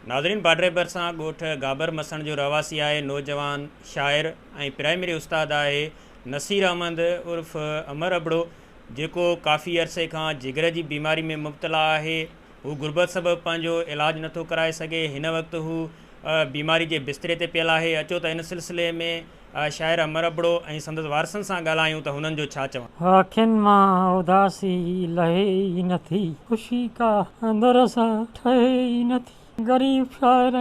नाज़रीन, बाड्रे भरिसां ॻोठ गाबर मसण जो रहवासी आहे नौजवान शाइर ऐं प्राइमरी उस्ताद आहे नसीर अहमद उर्फ़ अमर अबड़ो, जेको काफ़ी अरसे खां जिगर जी बीमारी में मुब्तला आहे। हू गुरबत सबबि पंहिंजो इलाज नथो कराए सघे। हिन वक़्तु हू बीमारी जे बिस्तरे ते पियल आहे। अचो त इन सिलसिले में शाइर अमर अबड़ो ऐं संदसि वारसनि सां ॻाल्हायूं त हुननि जो छा चवणु। आखियुनि मां उदासी लहे ई नथी, ख़ुशी का अंदर सां ठहे ई नथी। ग़रीब शाइर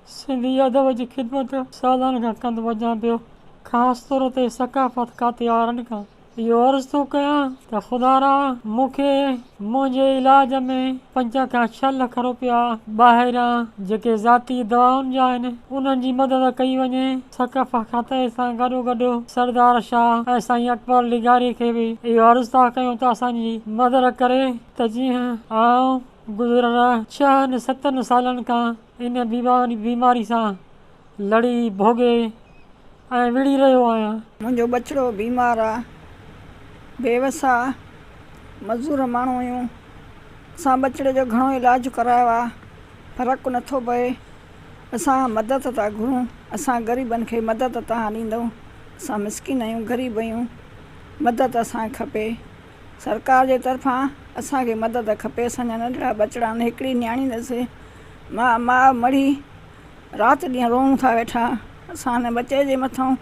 सिंधी अदब जी ख़िदमत सालनि खां कंदो वञा पियो, ख़ासि तौर ते सकाफ़त खातियारनि खां। इहो अर्ज़ु थो कयां त ख़ुदारा मूंखे मुंहिंजे इलाज में 5 खां 6 लख रुपया ॿाहिरां जेके ज़ाती दवाउनि जा आहिनि उन्हनि जी मदद कई वञे। सकाफ़त खाते सां गॾोगॾु सरदार शाह ऐं साईं अकबर लिगारी खे बि इहो अर्ज़ु था कयूं त असांजी मदद करे, त जीअं आउं गुज़िरियल 6-7 सालनि खां इन बीमारी सां लड़ी भोगे ऐं विड़ी रहियो आहियां। मुंहिंजो बचिड़ो बीमार आहे, बेवस आहे, मज़दूर माण्हू आहियूं। असां बचिड़े जो घणो इलाजु करायो आहे, फ़र्क़ु नथो पए। असां मदद था घुरूं, असां ग़रीबनि खे मदद तव्हां ॾींदव। असां मिसकिन आहियूं, ग़रीब आहियूं, मदद असांखे खपे। सरकार जे तरफ़ां असांखे मदद खपे। असांजा नंढड़ा बचिड़ा आहिनि, हिकिड़ी न्याणी अथसि, माउ मरी राति ॾींहुं रोऊं था वेठा। असां हिन बचे जे मथां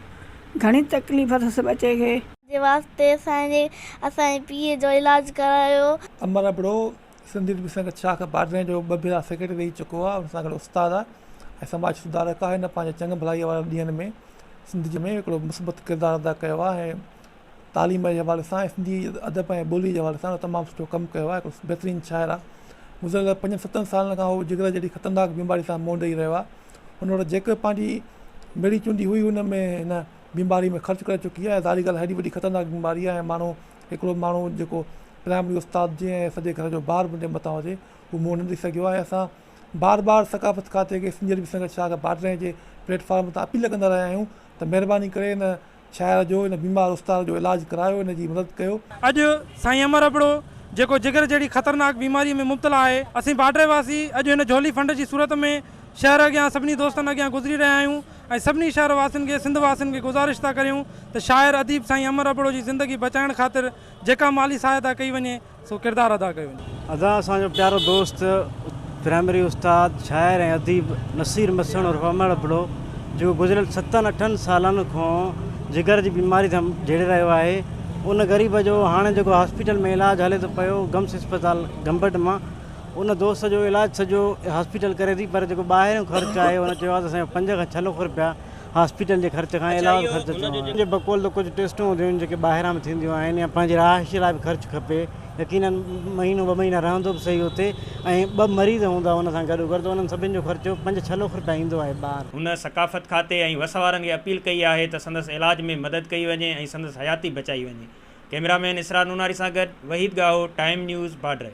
घणी तकलीफ़ अथसि बचे खे जे वास्ते असांजे पीउ जो इलाज करायो। अमर अबड़ो सिंधी संगत शाख बाड्रे जो 2 भेरा सेक्रेटरी रही चुको आहे। उन सां गॾु उस्ताद आहे ऐं समाज सुधारक आहे। हिन पंहिंजे चङे भलाईअ वारनि ॾींहंनि में सिंधी में हिकिड़ो मुस्बत किरदारु अदा कयो आहे ऐं तालीम जे हवाले सां सिंधी अदब ऐं ॿोली जे हवाले सां तमामु सुठो कमु कयो आहे। हिकिड़ो बहितरीनु शाइर आहे। गुज़िरियल 5-7 सालनि खां उहो जिगर जहिड़ी ख़तरनाक बीमारी सां मुंहुं ॾेई रहियो आहे। हुन वटि जेके पंहिंजी मिड़ी चूंडी हुई हुन में हिन बीमारी में ख़र्चु करे चुकी आहे। ज़ारी ॻाल्हि हेॾी वॾी ख़तरनाक बीमारी आहे ऐं हिकिड़ो माण्हू जेको प्राइमरी उस्ताद जीअं सॼे घर जो ॿार मुंहिंजे मथां हुजे, हू मुंहुं न ॾेई सघियो आहे। असां बार सकाफ़त खाते खे सिंधी संगत शाख बाड्रे जे प्लेटफॉर्म तां अपील कंदा रहिया आहियूं त महिरबानी करे हिन शाइर जो, हिन बीमार उस्ताद जो इलाजु करायो, हिन जी मदद कयो। अॼु साईं अमर अबड़ो जेको जिगर जहिड़ी ख़तरनाक बीमारी में मुब्तला आहे, असीं बाड्रे वासी अॼु हिन झोली फंड जी सूरत में शहर अॻियां सभिनी दोस्तनि अॻियां गुज़री रहिया आहियूं ऐं सभिनी शहर वासियुनि खे, सिंध वासियुनि खे गुज़ारिश था करियूं त शाइर अदीब साईं अमर अबड़ो जी ज़िंदगी बचाइण ख़ातिर जेका माली सहायता कई वञे सो किरदारु अदा कयो वञे। असांजो प्यारो दोस्त प्राइमरी उस्ताद शाइर ऐं अदीब नसीर मसण उर्फ़ अमर अबड़ो, जेको गुज़िरियल 7-8 सालनि खां जिगर जी बीमारी सां जहिड़े रहियो आहे, उन ग़रीब जो हाणे जेको हॉस्पिटल में इलाजु हले थो पियो गम्स अस्पताल गंबट मां, उन दोस्त जो इलाजु सॼो हॉस्पिटल करे थी, पर जेको ॿाहिरियों ख़र्चु आहे उन चयो आहे त असांजो 5 खां 6 लख रुपया हॉस्पिटल जे ख़र्च खां इलाज ख़र्चु जो बक़ौल कुझु टेस्टूं हूंदियूं आहिनि जेके ॿाहिरां में थींदियूं आहिनि या पंहिंजी रहाइश लाइ बि ख़र्चु खपे। यकीनन 1-2 महीना रहंदो बि सही हुते ऐं 2 मरीज़ हूंदा हुन सां गॾु त उन्हनि सभिनि जो ख़र्चो 5-6 लख रुपया ईंदो आहे ॿार। हुन सकाफ़त खाते ऐं वस वारनि खे अपील कई आहे त संदसि इलाज में मदद कई वञे ऐं संदसि हयाती बचाई वञे। कैमरामैन इसरार नूनारी सां गॾु वहीद गाहो, टाइम न्यूज़ बाड्रे।